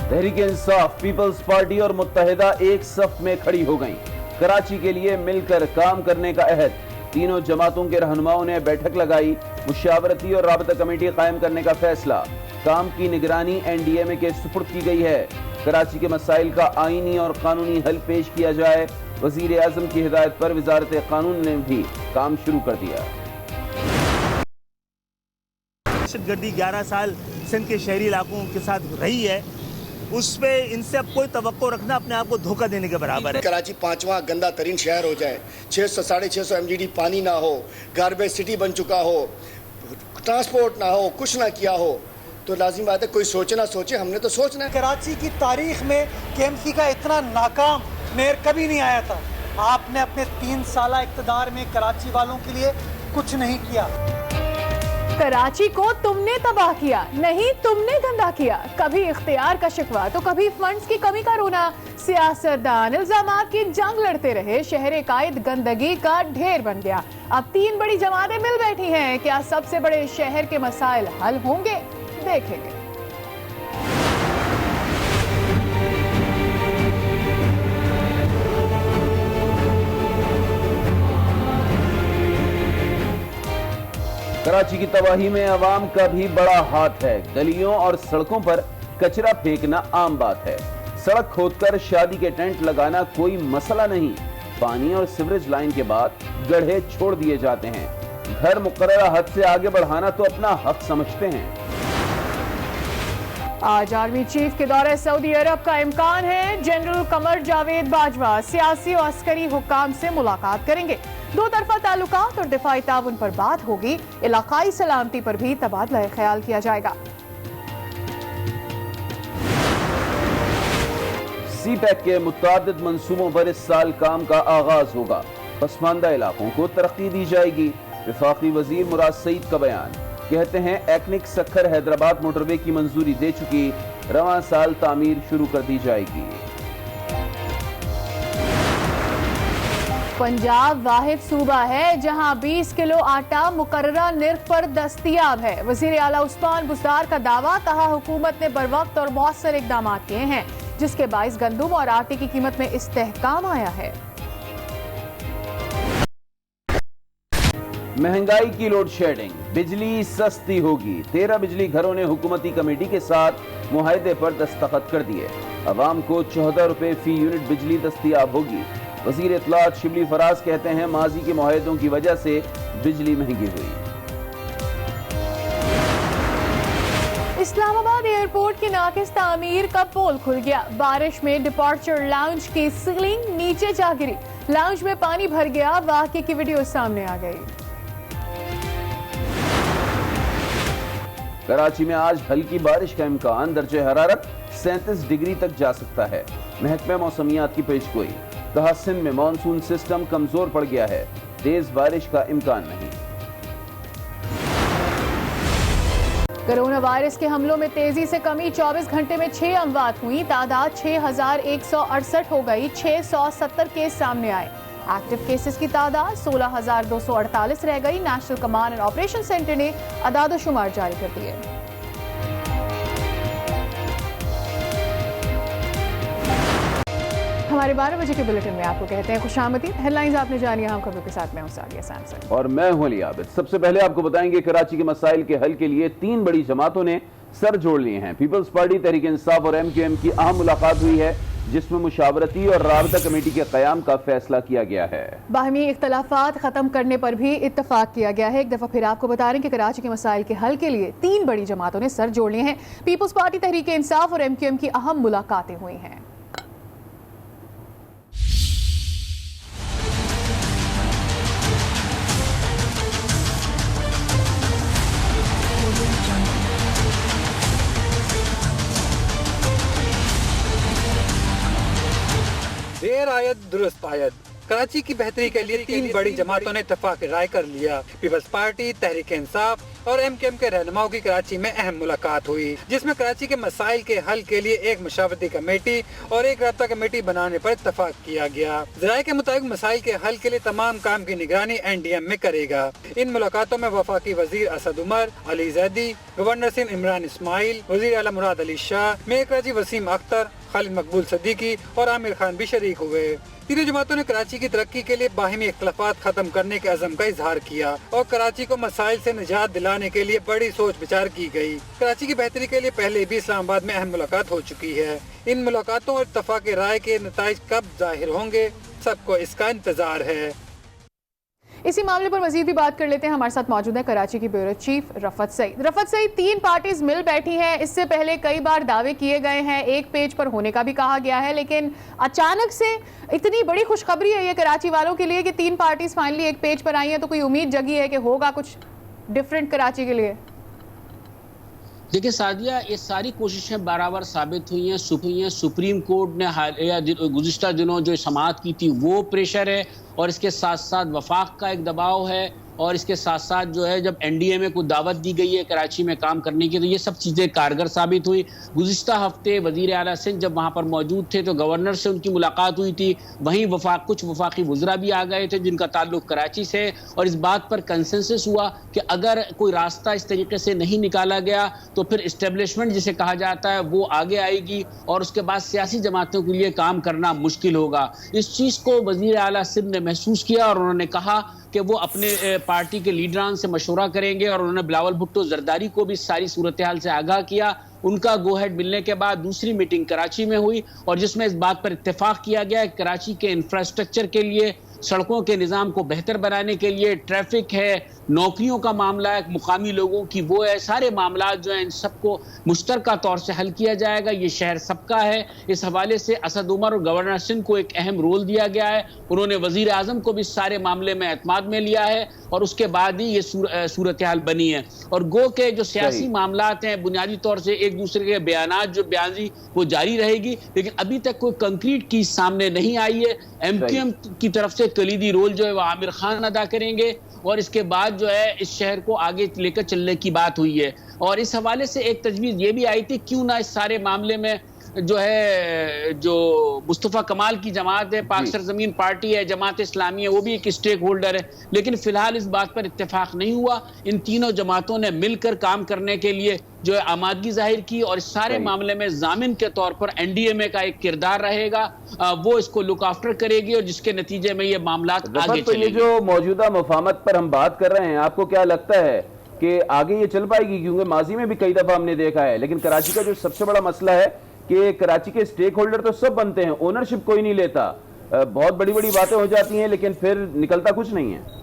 Tehreek Insaf, peoples party और मुत्तहिदा एक सफ में खड़ी हो गईं। कराची के लिए मिलकर काम करने का अहद। तीनों जमातों के रहनुमाओं ने बैठक लगाई। मुशावरती और राबता कमेटी कायम करने का फैसला। काम की निगरानी NDMA के सुपुर्द की गई है। कराची के मसाइल का आईनी और कानूनी हल पेश किया जाए। वजीर आजम की हिदायत पर वजारत कानून ने भी काम शुरू कर दिया। दहशतगर्दी 11 साल सिंध के शहरी इलाकों के साथ रही है, उस पे इनसे अब कोई तवक्को रखना अपने आप को धोखा देने के बराबर है। कराची 5वां गंदा तरीन शहर हो जाए, 600-650 MGD पानी ना हो, गार्बेज सिटी बन चुका हो, ट्रांसपोर्ट ना हो, कुछ ना किया हो, तो लाजिम बात है कोई सोचे ना सोचे, हमने तो सोचना है। कराची की तारीख में KMC का इतना नाकाम मेयर कभी नहीं आया था। आपने अपने 3 साल इक़्तिदार में कराची वालों के लिए कुछ नहीं किया। कराची को तुमने तबाह किया, नहीं तुमने गंदा किया। कभी इख्तियार का शिकवा तो कभी फंड्स की कमी का रोना। सियासतदान इल्जामात की जंग लड़ते रहे, शहर कायद गंदगी का ढेर बन गया। अब 3 बड़ी जमातें मिल बैठी हैं। क्या सबसे बड़े शहर के मसाइल हल होंगे? देखेंगे। कराची की तबाही में अवाम का भी बड़ा हाथ है। गलियों और सड़कों पर कचरा फेंकना आम बात है। सड़क खोदकर शादी के टेंट लगाना कोई मसला नहीं। पानी और सीवरेज लाइन के बाद गड्ढे छोड़ दिए जाते हैं। घर मुकर्ररा हद से आगे बढ़ाना तो अपना हक समझते हैं। आज आर्मी चीफ के दौरे सऊदी अरब का इम्कान है। जनरल कमर जावेद बाजवा सियासी और अस्करी हुक्काम से मुलाकात करेंगे। 2 तरफा ताल्लुकात और दिफाई ताउन पर बात होगी। इलाकाई सलामती पर भी तबादला ख्याल किया जाएगा। CPEC के मुतादिद मंसूबों पर इस साल काम का आगाज होगा। पसमानदा इलाकों को तरक्की दी जाएगी। वफाकी वजीर मुराद सईद का बयान। कहते हैं एक्निक सक्खर हैदराबाद मोटरवे की मंजूरी दे चुकी, रवां साल तामीर शुरू कर दी जाएगी। पंजाब वाहिद सूबा है जहां 20 किलो आटा मुकर्ररा निर्ख पर दस्तयाब है। वजीर आला उस्मान बुज़दार का दावा। कहा हुकूमत ने बरवक्त और मौसर इकदाम किए हैं जिसके बाइस गंदुम और आटे की कीमत में इस्तेहकाम आया है। महंगाई की लोड शेडिंग, बिजली सस्ती होगी। 13 बिजली घरों ने हुकूमती कमेटी के साथ मुआहदे पर दस्तखत कर दिए। अवाम को 14 रुपए फी यूनिट बिजली दस्तयाब होगी। वजीर इत्तलात शिबली फराज कहते हैं माजी के मुआहदों की वजह से बिजली महंगी हुई। इस्लामाबाद एयरपोर्ट की नाकिस तामीर का पोल खुल गया। बारिश में डिपार्चर लाउंज की सीलिंग नीचे जा गिरी। लाउंज में पानी भर गया। वाकये की वीडियो सामने आ गई। कराची में आज हल्की बारिश का इम्कान। दर्जे हरारत 37 डिग्री तक जा सकता है। महकमा मौसमियात की पेशगोई। कहा सिंध में मानसून सिस्टम कमजोर पड़ गया है, तेज बारिश का इम्कान नहीं। कोरोना वायरस के हमलों में तेजी से कमी। 24 घंटे में 6 अमवात हुई। तादाद 6168 हो गई। 670 केस सामने आए। एक्टिव केसेस की तादाद 16,248 रह गई। National command and operation centre ने अदाद-ओ-शुमार जारी कर दिए। हमारे 12 बजे के बुलेटिन में आपको कहते हैं खुशामदीद। हेडलाइंस आपने जानी। हम खबरों के साथ मैं हूं सादिया सैमसन और मैं हूं अली आबिद। सबसे पहले आपको बताएंगे कराची के मसाइल के हल के लिए 3 बड़ी जमातों ने सर जोड़ लिए हैं। पीपल्स पार्टी, तहरीक इंसाफ और MQM की अहम मुलाकात हुई है जिसमें मुशावरती और राबता कमेटी के कयाम का फैसला किया गया है। बाहमी इख्तलाफात खत्म करने पर भी इत्तफाक किया गया है। एक दफा फिर आपको बता रहे हैं कि कराची के मसाइल के हल के लिए 3 बड़ी जमातों ने सर जोड़ लिए हैं। पीपल्स पार्टी, तहरीक इंसाफ और MQM की अहम मुलाकातें हुई हैं। देर आयत दुरुस्त आयत। कराची की बेहतरी के लिए 3 बड़ी जमातों ने इत्तेफाक राय कर लिया। पीपल्स पार्टी, तहरीक इंसाफ और MQM के रहनुमाओं की कराची में अहम मुलाकात हुई, जिसमें कराची के मसाइल के हल के लिए एक मशावरती कमेटी और एक राब्ता कमेटी बनाने पर इत्तफाक किया गया। ज़राए के मुताबिक मसाइल के हल के लिए तमाम काम की निगरानी NDM में करेगा। इन मुलाकातों में वफाकी वजीर असद उमर, अली जैदी, गवर्नर सिंध इमरान इस्माइल, वजीर आला मुराद अली शाह, मेयर कराची वसीम अख्तर, खालिद मकबूल सदीकी और आमिर खान भी शरीक हुए। तीनों जमातों ने कराची की तरक्की के लिए बाहिमी इख्तलाफात खत्म करने के अज़म का इजहार किया और कराची को मसाइल से निजात दिलाने के लिए बड़ी सोच विचार की गई। कराची की बेहतरी के लिए पहले भी इस्लामाबाद में अहम मुलाकात हो चुकी है। इन मुलाकातों और इत्तफाक राय के नताइज कब जाहिर होंगे, सबको इसका इंतजार है। इसी मामले पर मजीद भी बात कर लेते हैं। हमारे साथ मौजूद है कराची की bureau chief Rafat Saeed. Rafat Saeed, 3 parties मिल बैठी हैं। इससे पहले कई बार दावे किए गए हैं, एक पेज पर होने का भी कहा गया है, लेकिन अचानक से इतनी बड़ी खुशखबरी है ये कराची वालों के लिए कि 3 पार्टीज फाइनली एक पेज पर आई हैं, तो कोई उम्मीद जगी है कि होगा कुछ डिफरेंट कराची के लिए? देखिए सादिया, ये सारी कोशिशें बराबर साबित हुई हैं। सुप्रीम कोर्ट ने गुज़िश्ता दिनों जो समाअत की थी वो प्रेशर है, और इसके साथ साथ वफाक का एक दबाव है, और इसके साथ साथ जो है जब NDMA को दावत दी गई है कराची में काम करने की, तो ये सब चीज़ें कारगर साबित हुई। गुज़िश्ता हफ्ते वज़ीर आला सिंध जब वहाँ पर मौजूद थे तो गवर्नर से उनकी मुलाकात हुई थी। वहीं कुछ वफाकी वज़रा भी आ गए थे जिनका ताल्लुक कराची से, और इस बात पर कंसेंसस हुआ कि अगर कोई रास्ता इस तरीके से नहीं निकाला गया तो फिर इस्टेब्लिशमेंट जिसे कहा जाता है वो आगे आएगी, और उसके बाद सियासी जमातों के लिए काम करना मुश्किल होगा। इस चीज़ को वज़ीर आला सिंध ने महसूस किया और उन्होंने कहा कि वो अपने पार्टी के लीडरान से मशवरा करेंगे, और उन्होंने बिलावल भुट्टो जरदारी को भी सारी सूरत हाल से आगाह किया। उनका गो हेड मिलने के बाद दूसरी मीटिंग कराची में हुई, और जिसमें इस बात पर इत्तेफाक किया गया कि कराची के इंफ्रास्ट्रक्चर के लिए, सड़कों के निज़ाम को बेहतर बनाने के लिए, ट्रैफिक है, नौकरियों का मामला है, मुकामी लोगों की वो है, सारे मामला जो हैं इन सबको मुश्तरका तौर से हल किया जाएगा। ये शहर सबका है। इस हवाले से असद उमर और गवर्नर सिंध को एक अहम रोल दिया गया है। उन्होंने वजीर आजम को भी सारे मामले में एतमाद में लिया है, और उसके बाद ही ये सूरत हाल बनी है। और गो के जो सियासी मामलात हैं बुनियादी तौर से एक दूसरे के बयानात जो बयानजी वो जारी रहेगी, लेकिन अभी तक कोई कंक्रीट चीज सामने नहीं आई है। MQM की तरफ से कलीदी रोल जो है वो आमिर खान अदा करेंगे, और इसके बाद जो है इस शहर को आगे लेकर चलने की बात हुई है। और इस हवाले से एक तजवीज़ ये भी आई थी क्यों ना इस सारे मामले में जो है जो मुस्तफ़ा कमाल की जमात है, पाक सरजमीन पार्टी है, जमात इस्लामी है, वो भी एक स्टेक होल्डर है, लेकिन फिलहाल इस बात पर इत्तेफाक नहीं हुआ। इन तीनों जमातों ने मिलकर काम करने के लिए जो है आमादगी जाहिर की, और इस सारे मामले में जामिन के तौर पर NDMA का एक किरदार रहेगा, वो इसको लुक आफ्टर करेगी, और जिसके नतीजे में ये मामला आगे चलेंगे। ये जो मौजूदा मफाहमत पर हम बात कर रहे हैं, आपको क्या लगता है कि आगे ये चल पाएगी? क्योंकि माजी में भी कई दफा हमने देखा है, लेकिन कराची का जो सबसे बड़ा मसला है कि कराची के स्टेक होल्डर तो सब बनते हैं, ओनरशिप कोई नहीं लेता। बहुत बड़ी बड़ी बातें हो जाती हैं लेकिन फिर निकलता कुछ नहीं है।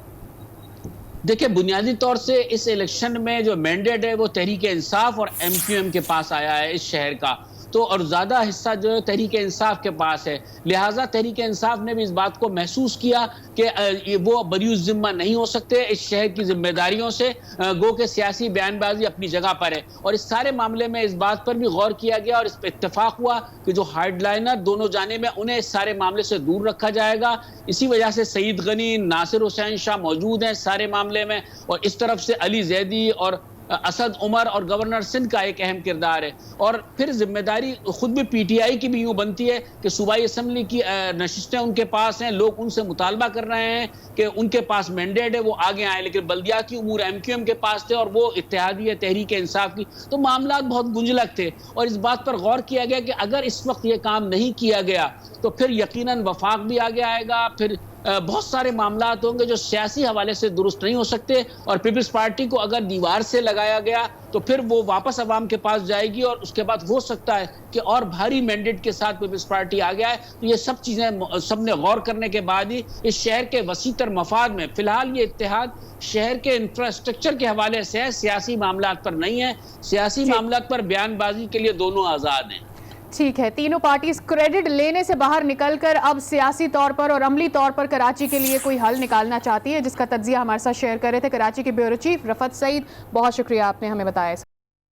देखिए, बुनियादी तौर से इस इलेक्शन में जो मैंडेट है वो तहरीक इंसाफ और MQM के पास आया है इस शहर का, तो और ज़्यादा हिस्सा जो है तहरीक इंसाफ के पास है। लिहाजा तहरीक इंसाफ ने भी इस बात को महसूस किया कि वो बरीउज़ ज़िम्मा नहीं हो सकते इस शहर की जिम्मेदारियों से, गो के सियासी बयानबाजी अपनी जगह पर है। और इस सारे मामले में इस बात पर भी गौर किया गया और इस पर इत्तेफाक हुआ कि जो हार्डलाइनर दोनों जानिब में उन्हें इस सारे मामले से दूर रखा जाएगा। इसी वजह से सईद गनी, नासिर हुसैन शाह मौजूद हैं सारे मामले में, और इस तरफ से अली जैदी और असद उमर और गवर्नर सिंध का एक अहम किरदार है। और फिर जिम्मेदारी खुद भी PTI की भी यूँ बनती है कि सूबाई असम्बली की नशिस्तें उनके पास हैं, लोग उनसे मुतालबा कर रहे हैं कि उनके पास मैंडेट है वो आगे आए, लेकिन बल्दियाती उमूर MQM के पास थे और वो इत्तेहादी है तहरीक इंसाफ की, तो मामला बहुत गुंजलक थे। और इस बात पर गौर किया गया कि अगर इस वक्त ये काम नहीं किया गया तो फिर यकीनन वफाक भी आगे आएगा, फिर बहुत सारे मामलात होंगे जो सियासी हवाले से दुरुस्त नहीं हो सकते, और पीपल्स पार्टी को अगर दीवार से लगाया गया तो फिर वो वापस अवाम के पास जाएगी, और उसके बाद हो सकता है कि और भारी मैंडेट के साथ पीपल्स पार्टी आ गया है। तो ये सब चीज़ें सबने गौर करने के बाद ही इस शहर के वसीतर मफाद में फिलहाल ये इत्तेहाद शहर के इंफ्रास्ट्रक्चर के हवाले से है, सियासी मामलात पर नहीं है। सियासी मामलात पर बयानबाजी के लिए दोनों आज़ाद हैं। ठीक है, तीनों पार्टीज क्रेडिट लेने से बाहर निकलकर अब सियासी तौर पर और अमली तौर पर कराची के लिए कोई हल निकालना चाहती है, जिसका तज्जिया हमारे साथ शेयर कर रहे थे कराची के ब्यूरो चीफ रफत सईद। बहुत शुक्रिया, आपने हमें बताया इस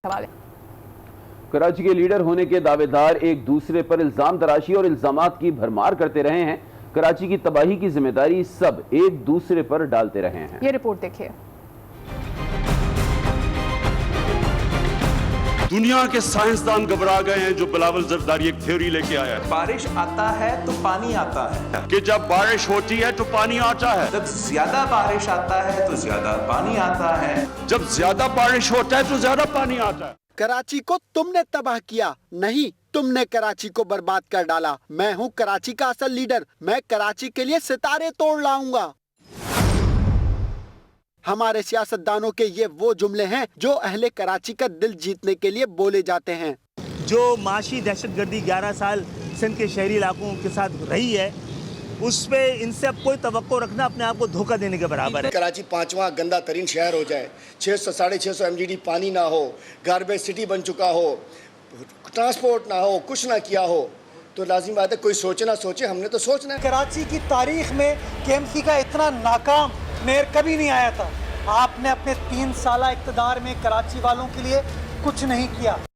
हवाले। कराची के लीडर होने के दावेदार एक दूसरे पर इल्जाम तराशी और इल्जामात की भरमार करते रहे हैं। कराची की तबाही की जिम्मेदारी सब एक दूसरे पर डालते रहे हैं। ये रिपोर्ट देखिए। दुनिया के साइंसदान घबरा गए हैं जो बिलावल जरदारी एक थ्योरी लेके आया है बारिश आता है तो पानी आता है कि जब बारिश होती है तो पानी आता है, जब ज्यादा बारिश आता है तो ज्यादा पानी आता है, जब ज्यादा बारिश होता है तो ज्यादा पानी आता है। कराची को तुमने तबाह किया, नहीं तुमने कराची को बर्बाद कर डाला। मैं हूँ कराची का असल लीडर, मैं कराची के लिए सितारे तोड़ लाऊंगा। हमारे सियासतदानों के ये वो जुमले हैं जो अहले कराची का दिल जीतने के लिए बोले जाते हैं। जो माशी दहशतगर्दी 11 साल सिंध के शहरी इलाकों के साथ रही है, उस पे इनसे अब कोई तवक्को रखना अपने आप को धोखा देने के बराबर है। कराची 5वां गंदा तरीन शहर हो जाए, 600 650 MGD पानी ना हो, गार्बेज सिटी बन चुका हो, ट्रांसपोर्ट ना हो, कुछ ना किया हो, तो लाजिम बात है कोई सोचे ना सोचे, हमने तो सोचना है। कराची की तारीख में केएमसी का इतना नाकाम मेयर कभी नहीं आया था। आपने अपने 3 साल इक़्तिदार में कराची वालों के लिए कुछ नहीं किया।